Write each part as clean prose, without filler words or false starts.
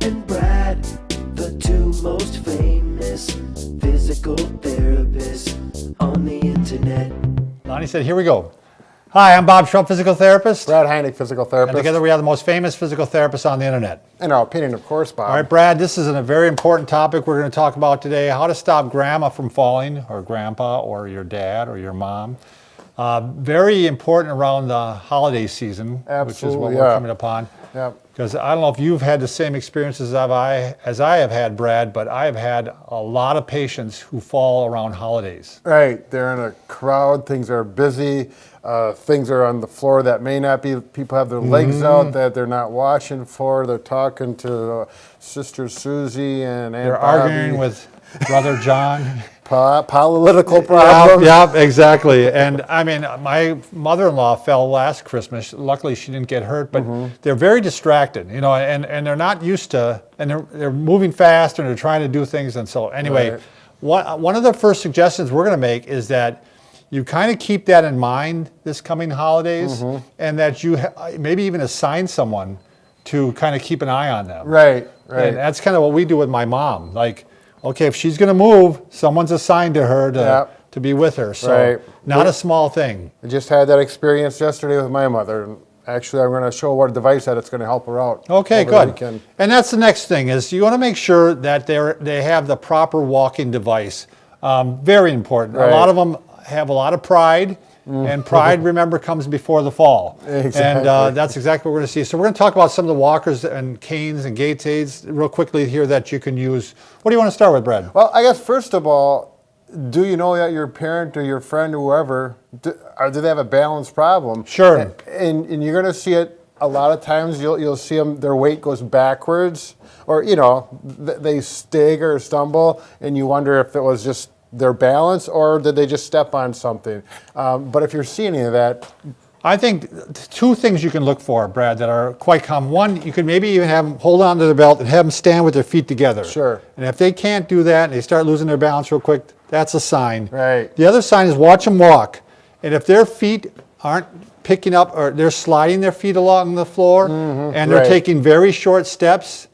and Brad, the two most famous physical therapists on the internet. Lonnie said, here we go. Hi, I'm Bob Schrupp, physical therapist. Brad Heineck, physical therapist. And together we are the most famous physical therapists on the internet. In our opinion, of course, Bob. All right, Brad, this is a very important topic we're going to talk about today. How to stop grandma from falling, or grandpa, or your dad, or your mom. Very important around the holiday season, which is what we're coming upon. Yep. Because I don't know if you've had the same experiences as I have had, Brad, but I have had a lot of patients who fall around holidays. Right. They're in a crowd. Things are busy. Things are on the floor that may not be. People have their legs out that they're not watching for. They're talking to Sister Susie and Aunt They're Bobby. arguing with Brother John. Political problems. Yep, exactly. And I mean, my mother-in-law fell last Christmas. Luckily, she didn't get hurt, but they're very distracted, you know, and they're not used to, and they're moving fast and they're trying to do things. And so anyway, one of the first suggestions we're going to make is that you kind of keep that in mind this coming holidays, and that you maybe even assign someone to kind of keep an eye on them. Right, right. And that's kind of what we do with my mom. Like, okay, if she's going to move, someone's assigned to her to be with her. So not a small thing. I just had that experience yesterday with my mother. And actually, I'm going to show what a device that's going to help her out. Okay, good. And that's the next thing is you want to make sure that they have the proper walking device. Very important. A lot of them have a lot of pride. And pride, remember, comes before the fall. Exactly. And that's exactly what we're going to see. So we're going to talk about some of the walkers and canes and gait aids real quickly here that you can use. What do you want to start with, Brad? Well, I guess first of all, do you know that your parent or your friend or whoever, do they have a balance problem? Sure. And you're going to see it a lot of times. You'll see them, their weight goes backwards, or, you know, they stagger or stumble, and you wonder if it was just their balance, or did they just step on something? But if you're seeing any of that, I think two things you can look for, Brad, that are quite common. One, you could maybe even have them hold on to their belt and have them stand with their feet together. Sure. And if they can't do that and they start losing their balance real quick, that's a sign. Right. The other sign is watch them walk. And if their feet aren't picking up, or they're sliding their feet along the floor, and they're taking very short steps,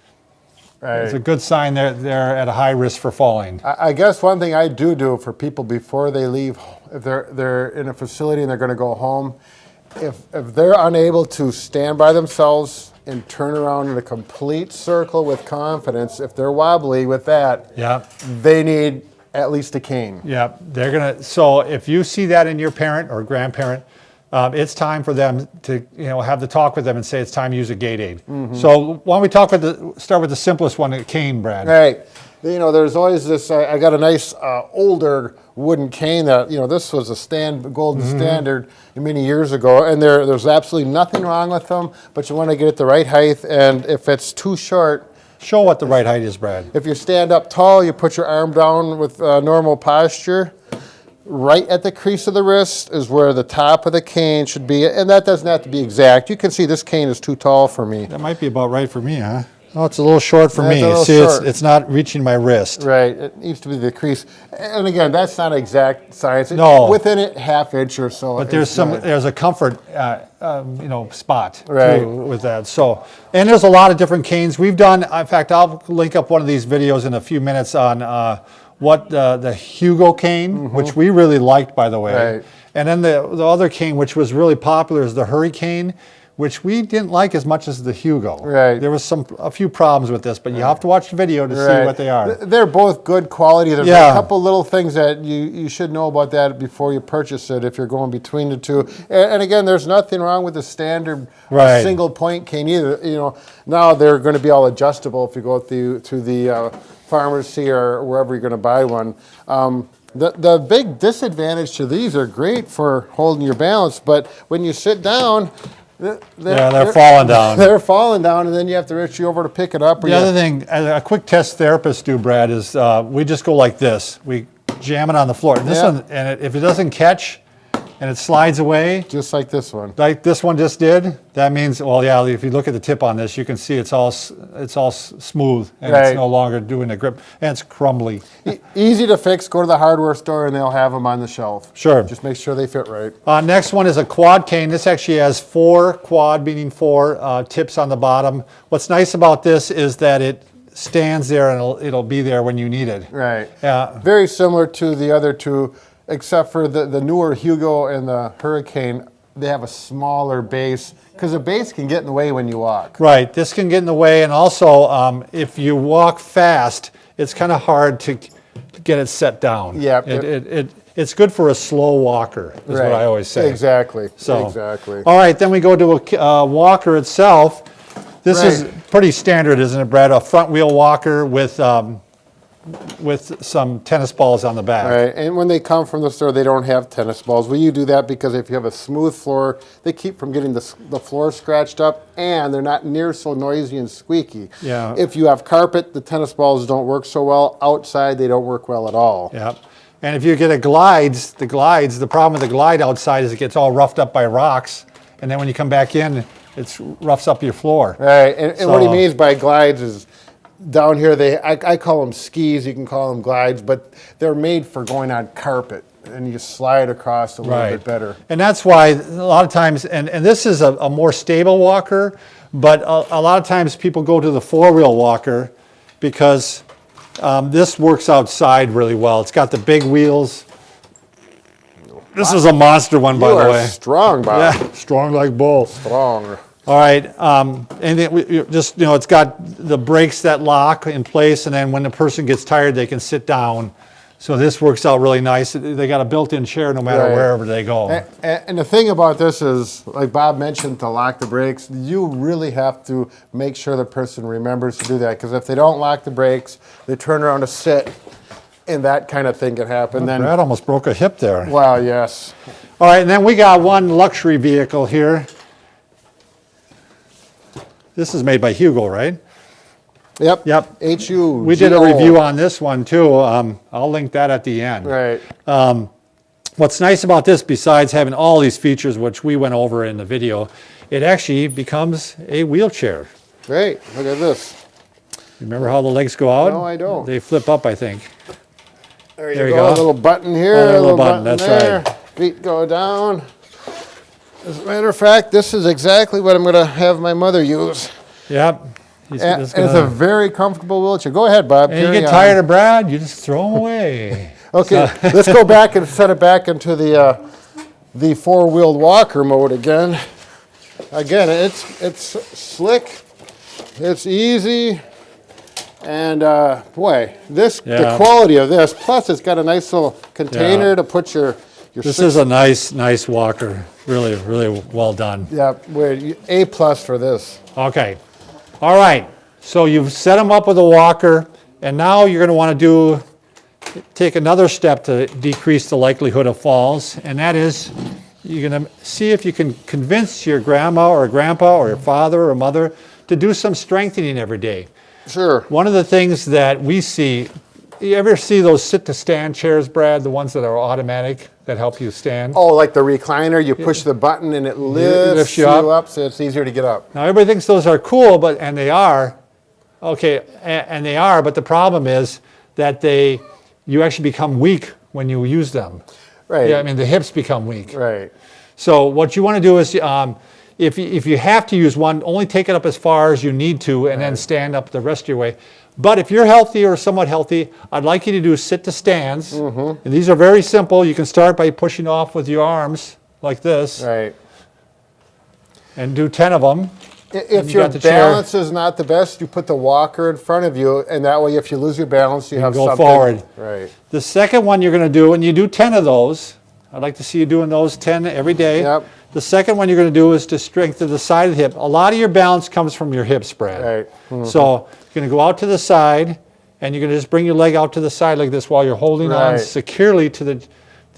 it's a good sign they're at a high risk for falling. I guess one thing I do for people before they leave, if they're in a facility and they're going to go home, if they're unable to stand by themselves and turn around in a complete circle with confidence, if they're wobbly with that, they need at least a cane. Yeah, they're gonna. So if you see that in your parent or grandparent, it's time for them to, have the talk with them and say it's time to use a gait aid. So why don't we start with the simplest one, a cane, Brad? Right. There's always this. I got a nice older wooden cane that this was a golden standard many years ago, and there's absolutely nothing wrong with them. But you want to get it the right height, and if it's too short. Show what the right height is, Brad. If you stand up tall, you put your arm down with normal posture. Right at the crease of the wrist is where the top of the cane should be, and that doesn't have to be exact. You can see this cane is too tall for me. That might be about right for me, huh? Oh, it's a little short for me. See, it's not reaching my wrist. Right, it needs to be the crease. And again, that's not exact science. No. Within it, half inch or so. But there's a comfort, spot too, with that. So, and there's a lot of different canes we've done. In fact, I'll link up one of these videos in a few minutes on what the Hugo cane, which we really liked, by the way. Right. And then the other cane, which was really popular, is the Hurricane, which we didn't like as much as the Hugo. Right. There was a few problems with this, but you have to watch the video to see what they are. They're both good quality. There's a couple little things that you should know about that before you purchase it if you're going between the two. And again, there's nothing wrong with the standard single point cane either. Now they're going to be all adjustable if you go to the pharmacy or wherever you're going to buy one. The big disadvantage to these are great for holding your balance, but when you sit down, they're falling down. They're falling down, and then you have to reach you over to pick it up. The other thing, a quick test therapists do, Brad, is we just go like this. We jam it on the floor. And this one, and if it doesn't catch, and it slides away. Just like this one. Like this one just did. That means, well, yeah, if you look at the tip on this, you can see it's all smooth, and it's no longer doing the grip, and it's crumbly. Easy to fix. Go to the hardware store, and they'll have them on the shelf. Sure. Just make sure they fit right. Next one is a quad cane. This actually has 4 quad, meaning 4 tips on the bottom. What's nice about this is that it stands there and it'll be there when you need it. Right. Yeah. Very similar to the other two, except for the newer Hugo and the Hurricane. They have a smaller base because the base can get in the way when you walk. Right. This can get in the way, and also if you walk fast, it's kind of hard to get it set down. Yeah. It's good for a slow walker, is what I always say. Exactly. So, exactly. All right, then we go to a walker itself. This is pretty standard, isn't it, Brad? A front wheel walker with some tennis balls on the back. Right, and when they come from the store, they don't have tennis balls. Well, you do that because if you have a smooth floor, they keep from getting the floor scratched up, and they're not near so noisy and squeaky. Yeah. If you have carpet, the tennis balls don't work so well. Outside, they don't work well at all. Yeah. And if you get the problem with the glide outside is it gets all roughed up by rocks, and then when you come back in, it roughs up your floor. Right, and what he means by glides is down here, I call them skis, you can call them glides, but they're made for going on carpet, and you slide across a little bit better. And that's why a lot of times, and this is a more stable walker, but a lot of times people go to the 4-wheel walker because this works outside really well. It's got the big wheels. This is a monster one, by the way. You are strong, Bob. Yeah, strong like bull. Strong. All right, it's got the brakes that lock in place, and then when the person gets tired, they can sit down. So this works out really nice. They got a built-in chair no matter wherever they go. And the thing about this is, like Bob mentioned, to lock the brakes, you really have to make sure the person remembers to do that, because if they don't lock the brakes, they turn around to sit, and that kind of thing can happen. Then Brad almost broke a hip there. Well, yes. All right, and then we got one luxury vehicle here. This is made by Hugo, right? Yep. HU. We did a review on this one too. I'll link that at the end. Right. What's nice about this, besides having all these features, which we went over in the video, it actually becomes a wheelchair. Great. Look at this. Remember how the legs go out? No, I don't. They flip up, I think. There you go. A little button here. A little button, that's there. right. Feet go down. As a matter of fact, this is exactly what I'm going to have my mother use. Yep. It's a very comfortable wheelchair. Go ahead, Bob. And you get tired of Brad, you just throw them away. Okay, let's go back and set it back into the 4-wheeled walker mode again. Again, it's slick, it's easy, and boy, the quality of this. Plus, it's got a nice little container to put your. This is a nice walker. Really, really well done. Yeah, A+ for this. Okay. All right. So you've set them up with a walker, and now you're going to want to take another step to decrease the likelihood of falls, and that is you're going to see if you can convince your grandma or grandpa or your father or mother to do some strengthening every day. Sure. One of the things that we see, you ever see those sit-to-stand chairs, Brad, the ones that are automatic that help you stand? Oh, like the recliner, you push the button and it lifts you up so it's easier to get up. Now, everybody thinks those are cool, and they are. Okay, and they are, but the problem is that you actually become weak when you use them. Right. Yeah, I mean, the hips become weak. Right. So what you want to do is, if you have to use one, only take it up as far as you need to and then stand up the rest of your way. But if you're healthy or somewhat healthy, I'd like you to do sit-to-stands. And these are very simple. You can start by pushing off with your arms like this. Right. And do 10 of them. If your balance is not the best, you put the walker in front of you, and that way if you lose your balance, you have go something. Forward. Right. The second one you're going to do, and you do 10 of those. I'd like to see you doing those 10 every day. Yep. The second one you're going to do is to strengthen the side of the hip. A lot of your balance comes from your hip spread. Right. So you're going to go out to the side, and you're going to just bring your leg out to the side like this while you're holding on securely to the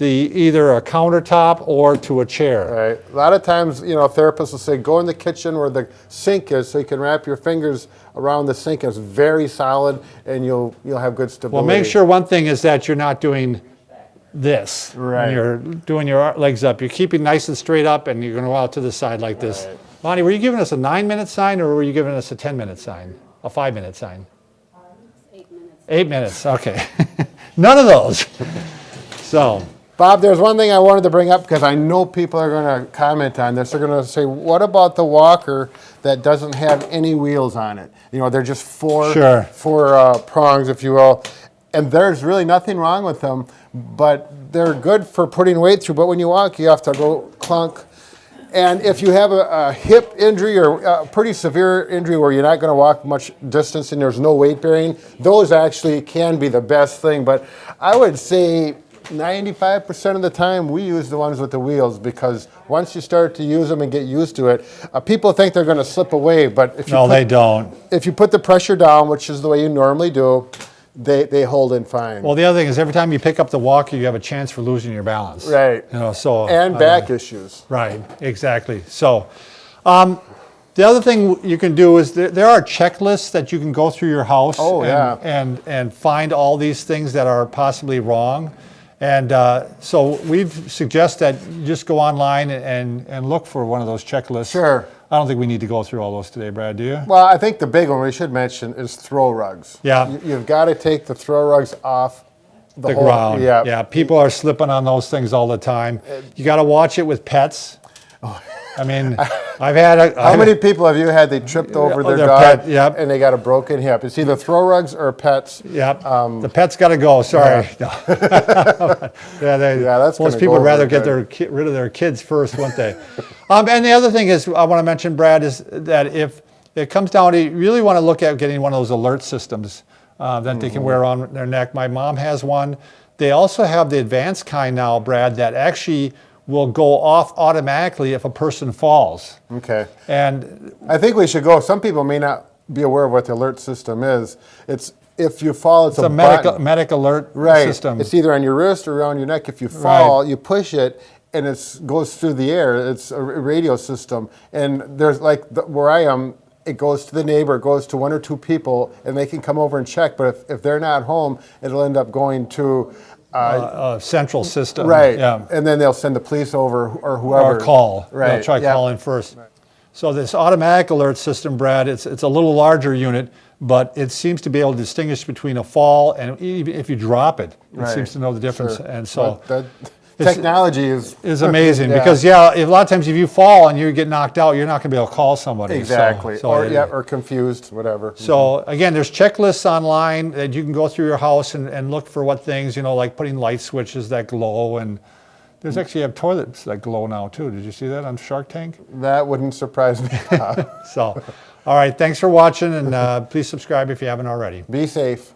either a countertop or to a chair. Right. A lot of times, therapists will say, go in the kitchen where the sink is so you can wrap your fingers around the sink. It's very solid, and you'll have good stability. Well, make sure one thing is that you're not doing this Right. when you're doing your legs up. You're keeping nice and straight up, and you're going to go out to the side like this. Right. Lonnie, were you giving us a 9-minute sign, or were you giving us a 10-minute sign, a 5-minute sign? 8 minutes. 8 minutes, okay. None of those. So, Bob, there's one thing I wanted to bring up because I know people are going to comment on this. They're going to say, what about the walker that doesn't have any wheels on it? You know, they're just four prongs, if you will. And there's really nothing wrong with them, but they're good for putting weight through. But when you walk, you have to go clunk. And if you have a hip injury or a pretty severe injury where you're not going to walk much distance and there's no weight bearing, those actually can be the best thing. But I would say 95% of the time we use the ones with the wheels, because once you start to use them and get used to it, people think they're going to slip away, but if you they don't. If you put the pressure down, which is the way you normally do, they hold in fine. Well, the other thing is every time you pick up the walker, you have a chance for losing your balance. Right. You know, so and back issues. Right, exactly. So, the other thing you can do is there are checklists that you can go through your house and find all these things that are possibly wrong. And so we'd suggest that you just go online and look for one of those checklists. Sure. I don't think we need to go through all those today, Brad, do you? Well, I think the big one we should mention is throw rugs. Yeah. You've got to take the throw rugs off The ground. Yeah, people are slipping on those things all the time. You got to watch it with pets. I mean, I've had How many people have you had they tripped over their dog and they got a broken hip? It's either throw rugs or pets. Yep. The pet's got to go. Sorry. Yeah. That's most people would rather get rid of their kids first, wouldn't they? And the other thing is I want to mention, Brad, is that if it comes down to, you really want to look at getting one of those alert systems that they can wear on their neck. My mom has one. They also have the advanced kind now, Brad, that actually will go off automatically if a person falls. Okay. And I think we should go. Some people may not be aware of what the alert system is. It's if you fall, it's a medic alert system. It's either on your wrist or around your neck. If you fall, you push it, and it goes through the air. It's a radio system. And there's where I am, it goes to the neighbor, it goes to one or two people, and they can come over and check. But if they're not home, it'll end up going to a central system. Right. Yeah. And then they'll send the police over or whoever. Or call. Right. They'll try calling first. Right. So this automatic alert system, Brad, it's a little larger unit, but it seems to be able to distinguish between a fall and even if you drop it, it seems to know the difference. Sure. And so technology is amazing because a lot of times if you fall and you get knocked out, you're not going to be able to call somebody. Exactly. Or confused, whatever. So again, there's checklists online that you can go through your house and look for what things, like putting light switches that glow, and there's actually toilets that glow now too. Did you see that on Shark Tank? That wouldn't surprise me. So, all right, thanks for watching, and please subscribe if you haven't already. Be safe.